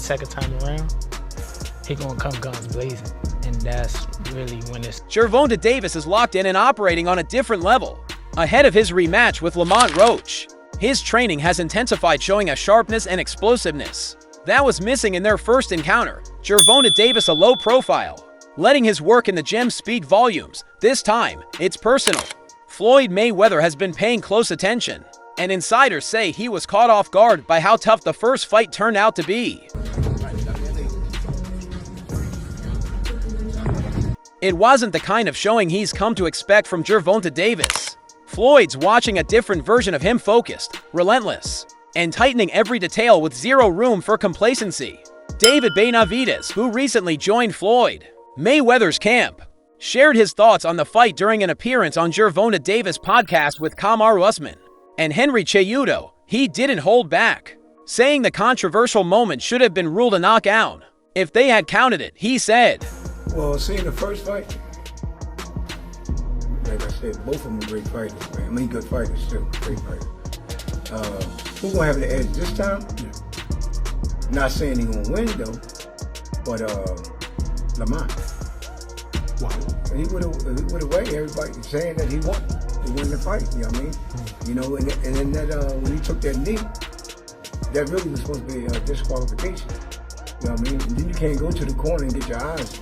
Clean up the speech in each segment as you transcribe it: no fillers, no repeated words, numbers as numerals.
second time around, he gonna come guns blazing. And that's really when it's... Gervonta Davis is locked in and operating on a different level. Ahead of his rematch with Lamont Roach, his training has intensified, showing a sharpness and explosiveness that was missing in their first encounter. Gervonta Davis a low profile, letting his work in the gym speak volumes. This time, it's personal. Floyd Mayweather has been paying close attention, and insiders say he was caught off guard by how tough the first fight turned out to be. It wasn't the kind of showing he's come to expect from Gervonta Davis. Floyd's watching a different version of him, focused, relentless, and tightening every detail with zero room for complacency. David Benavidez, who recently joined Floyd Mayweather's camp, shared his thoughts on the fight during an appearance on Gervonta Davis' podcast with Kamaru Usman and Henry Cejudo. He didn't hold back, saying the controversial moment should have been ruled a knockout if they had counted it. He said, "Well, seeing the first fight, like I said, both of them are great fighters, man. I mean, good fighters too, great fighters. Who's gonna have the edge this time? Not saying he's gonna win though, but Lamont. Wow. He would have waited. Everybody saying that he won the fight. You know what I mean? You know, and then that when he took that knee, that really was supposed to be a disqualification. You know what I mean? And then you can't go to the corner and get your eyes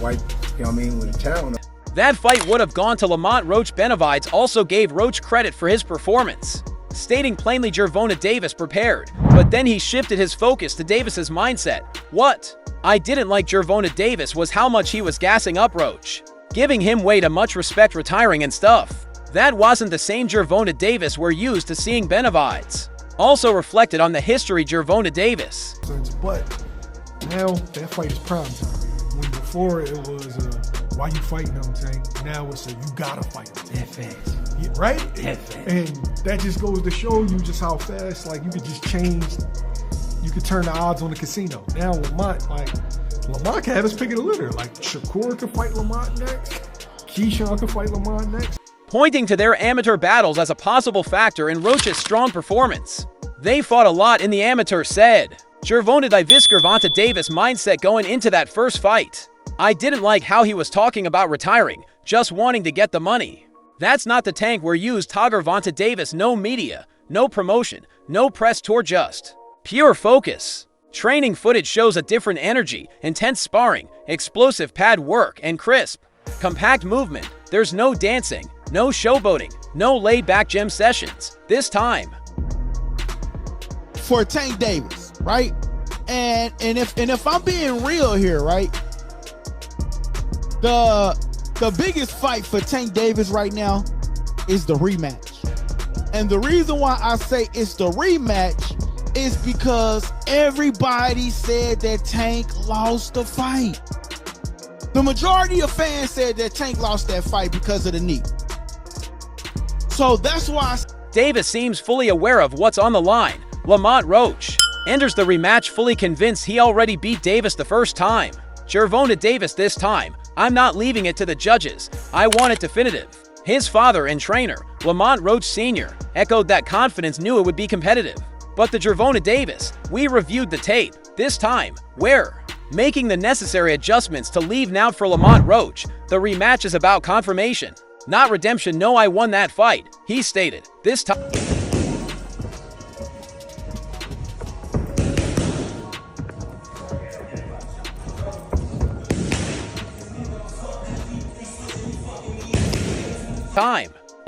wiped. You know what I mean? With a towel. That fight would have gone to Lamont Roach. Benavidez also gave Roach credit for his performance, stating plainly Gervonta Davis prepared, but then he shifted his focus to Davis's mindset. "What I didn't like Gervonta Davis was how much he was gassing up Roach, giving him way too much respect, retiring and stuff. That wasn't the same Gervonta Davis we're used to seeing." Benavidez also reflected on the history Gervonta Davis. But now that fight is prime time. When before it was why you fighting them, saying now it's you gotta fight them. That fast. Yeah, right? That fast. And that just goes to show you just how fast, like, you could just change, you could turn the odds on the casino. Now Lamont can have his pick of the litter. Like, Shakur could fight Lamont next. Keyshawn could fight Lamont next. Pointing to their amateur battles as a possible factor in Roach's strong performance. "They fought a lot in the amateur," said Gervonta Davis mindset going into that first fight. "I didn't like how he was talking about retiring, just wanting to get the money. That's not the tank we're used to." Gervonta Davis, no media, no promotion, no press tour, just pure focus. Training footage shows a different energy, intense sparring, explosive pad work, and crisp, compact movement. There's no dancing, no showboating, no laid-back gym sessions. This time, for Tank Davis, right? And if I'm being real here, right? The biggest fight for Tank Davis right now is the rematch. And the reason why I say it's the rematch is because everybody said that Tank lost the fight. The majority of fans said that Tank lost that fight because of the knee. So that's why Davis seems fully aware of what's on the line. Lamont Roach enters the rematch fully convinced he already beat Davis the first time. Gervonta Davis this time, "I'm not leaving it to the judges. I want it definitive." His father and trainer, Lamont Roach Sr., echoed that confidence, knew it would be competitive. But the Gervonta Davis, "We reviewed the tape. This time, we're making the necessary adjustments to leave now." For Lamont Roach, the rematch is about confirmation, not redemption. "No, I won that fight," he stated. This time,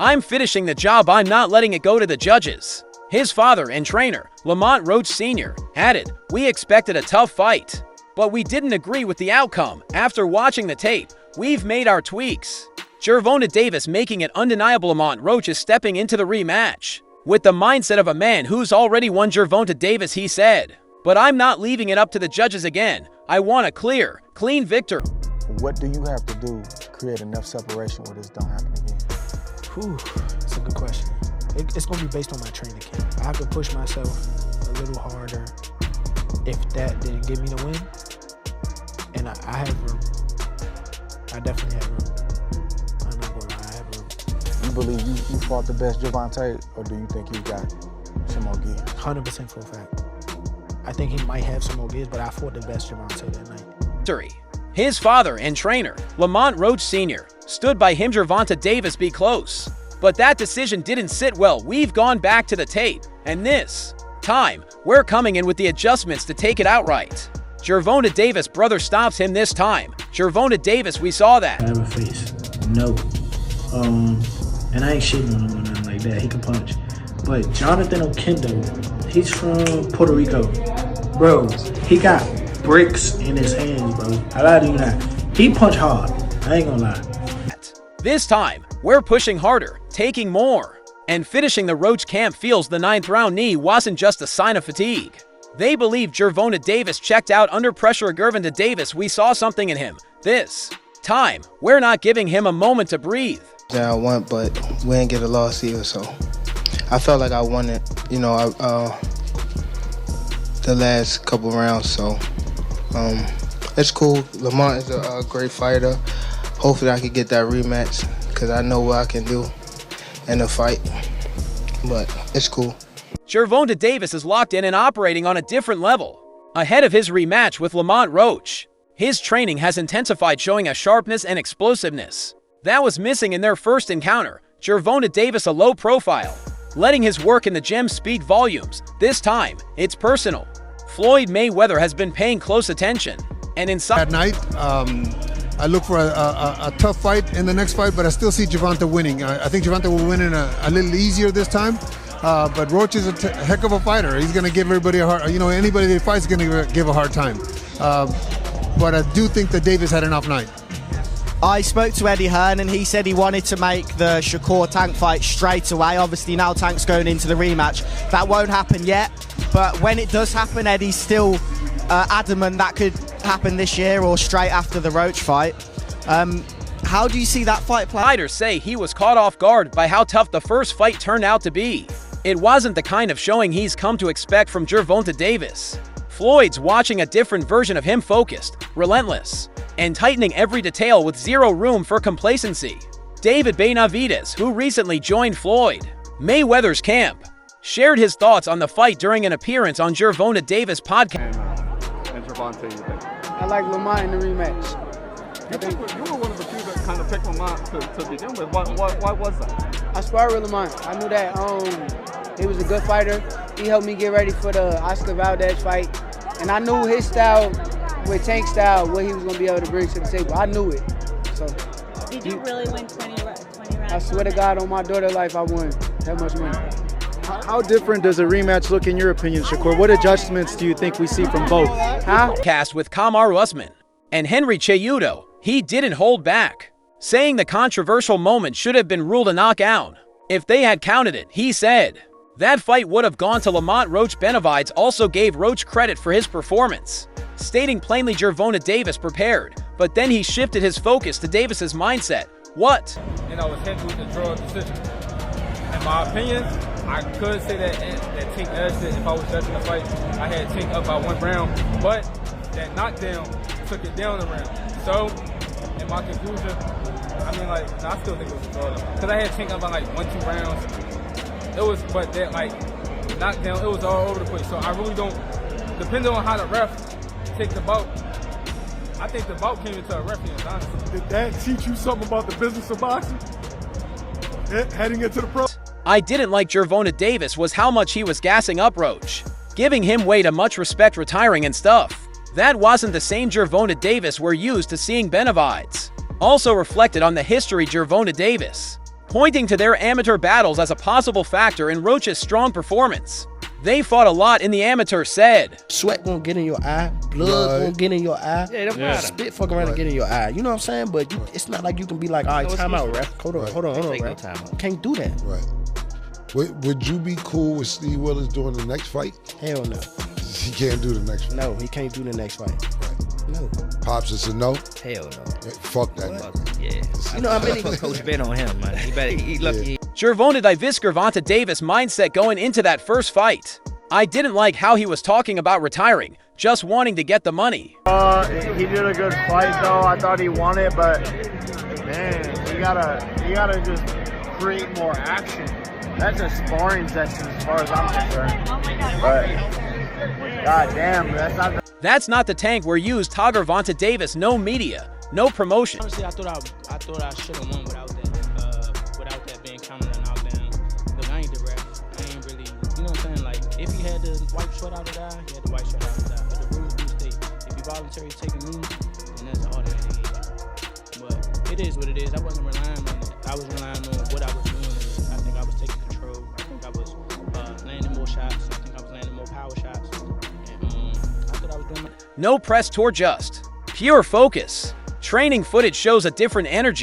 "I'm finishing the job. I'm not letting it go to the judges." His father and trainer, Lamont Roach Sr., added, "We expected a tough fight, but we didn't agree with the outcome. After watching the tape, we've made our tweaks." Gervonta Davis making it undeniable Lamont Roach is stepping into the rematch with the mindset of a man who's already won. Gervonta Davis, he said, "But I'm not leaving it up to the judges again. I want a clear, clean victory." What do you have to do to create enough separation where this don't happen again? That's a good question. It's going to be based on my training camp. I have to push myself a little harder if that didn't give me the win. And I have room. I definitely have room. I'm not going to lie, I have room. You believe you fought the best Gervonta, or do you think you got some more gear? 100% for a fact. I think he might have some more gives, but I fought the best Gervonta that night. His father and trainer, Lamont Roach Sr., stood by him Gervonta Davis be close. But that decision didn't sit well. We've gone back to the tape, and this time, we're coming in with the adjustments to take it outright. Gervonta Davis' brother stops him this time. Gervonta Davis, we saw that. I have a face. No. And I ain't shitting on him or nothing like that. He can punch. But Jonathan Okendo, he's from Puerto Rico. Bro, he got bricks in his hands, bro. I lie to you not. He punch hard. I ain't gonna lie. This time, we're pushing harder, taking more. And finishing the Roach camp feels the 9th round knee wasn't just a sign of fatigue. They believe Gervonta Davis checked out under pressure. Gervonta Davis, we saw something in him. This time, we're not giving him a moment to breathe. Yeah, I won, but we didn't get a loss either, so I felt like I won it, you know, the last couple rounds, so it's cool. Lamont is a great fighter. Hopefully I can get that rematch because I know what I can do in a fight, but it's cool. Gervonta Davis is locked in and operating on a different level. Ahead of his rematch with Lamont Roach, his training has intensified, showing a sharpness and explosiveness that was missing in their first encounter. Gervonta Davis a low profile, letting his work in the gym speak volumes. This time, it's personal. Floyd Mayweather has been paying close attention, and inside at night, I look for a tough fight in the next fight, but I still see Gervonta winning. I think Gervonta will win in a little easier this time. But Roach is a heck of a fighter. He's going to give everybody a hard, anybody that fights is going to give a hard time. But I do think that Davis had an off night. I spoke to Eddie Hearn and he said he wanted to make the Shakur Tank fight straight away. Obviously now Tank's going into the rematch. That won't happen yet, but when it does happen, Eddie's still adamant that could happen this year or straight after the Roach fight. How do you see that fight play? Fighters say he was caught off guard by how tough the first fight turned out to be. It wasn't the kind of showing he's come to expect from Gervonta Davis. Floyd's watching a different version of him, focused, relentless, and tightening every detail with zero room for complacency. David Benavidez, who recently joined Floyd Mayweather's camp, shared his thoughts on the fight during an appearance on Gervonta Davis' podcast. And Gervonta, you think? I like Lamont in the rematch. You were one of the few that kind of picked Lamont to begin with. Why was that? I sparred with Lamont. I knew that he was a good fighter. He helped me get ready for the Oscar Valdez fight. And I knew his style, with Tank's style, what he was going to be able to bring to the table. I knew it. So, did you really win 20 rounds? I swear to God, on my daughter's life, I won that much money. How different does a rematch look in your opinion, Shakur? What adjustments do you think we see from both? Cast with Kamaru Usman and Henry Cejudo. He didn't hold back, saying the controversial moment should have been ruled a knockout. If they had counted it, he said, that fight would have gone to Lamont Roach. Benavidez also gave Roach credit for his performance, stating plainly Gervonta Davis prepared, but then he shifted his focus to Davis's mindset. What? And I was handled with the draw decision. In my opinion, I could say that Tank edged it. If I was judging the fight, I had Tank up by 1 round, but that knockdown took it down a round. So, in my conclusion, I still think it was a draw though. Because I had Tank up by 1-2 rounds. It was, but that knockdown, it was all over the place. So I really don't, depending on how the ref take the bout, I think the bout came into a reference, honestly. Did that teach you something about the business of boxing? Heading into the pro? I didn't like Gervonta Davis was how much he was gassing up Roach, giving him way too much respect, retiring and stuff. That wasn't the same Gervonta Davis we're used to seeing. Benavidez also reflected on the history Gervonta Davis, pointing to their amateur battles as a possible factor in Roach's strong performance. They fought a lot in the amateur, said. Sweat gonna get in your eye, blood gonna get in your eye, spit fuck around and get in your eye. You know what I'm saying? But it's not like you can be like, all right, time out, ref. Hold on, ref. You can't do that. Right. Would you be cool with Steve Willis doing the next fight? Hell no. He can't do the next fight. No, he can't do the next fight. Right. No. Pops is a no? Hell no. Fuck that nigga. Yeah. You know how many Coach bet on him, man. He better eat lucky. Gervonta Davis mindset going into that first fight. I didn't like how he was talking about retiring, just wanting to get the money. He did a good fight though. I thought he won it, but man, you gotta just create more action. That's a sparring session as far as I'm concerned. Oh my God. But God damn, That's not the tank we're used. Gervonta Davis, no media, no promotion. Honestly, I thought I should have won without that being counted a knockdown. Look, I ain't the ref. I ain't really, you know what I'm saying? Like, if he had to wipe sweat out of die, he had to wipe sweat out of die. But the rules do state, if you voluntarily take a knee, then that's an automatic hit. But it is what it is. I wasn't relying on it. I was relying on what I was doing. I think I was taking control. I think I was landing more shots. I think I was landing more power shots. And I thought I was doing No press tour, just pure focus. Training footage shows a different energy.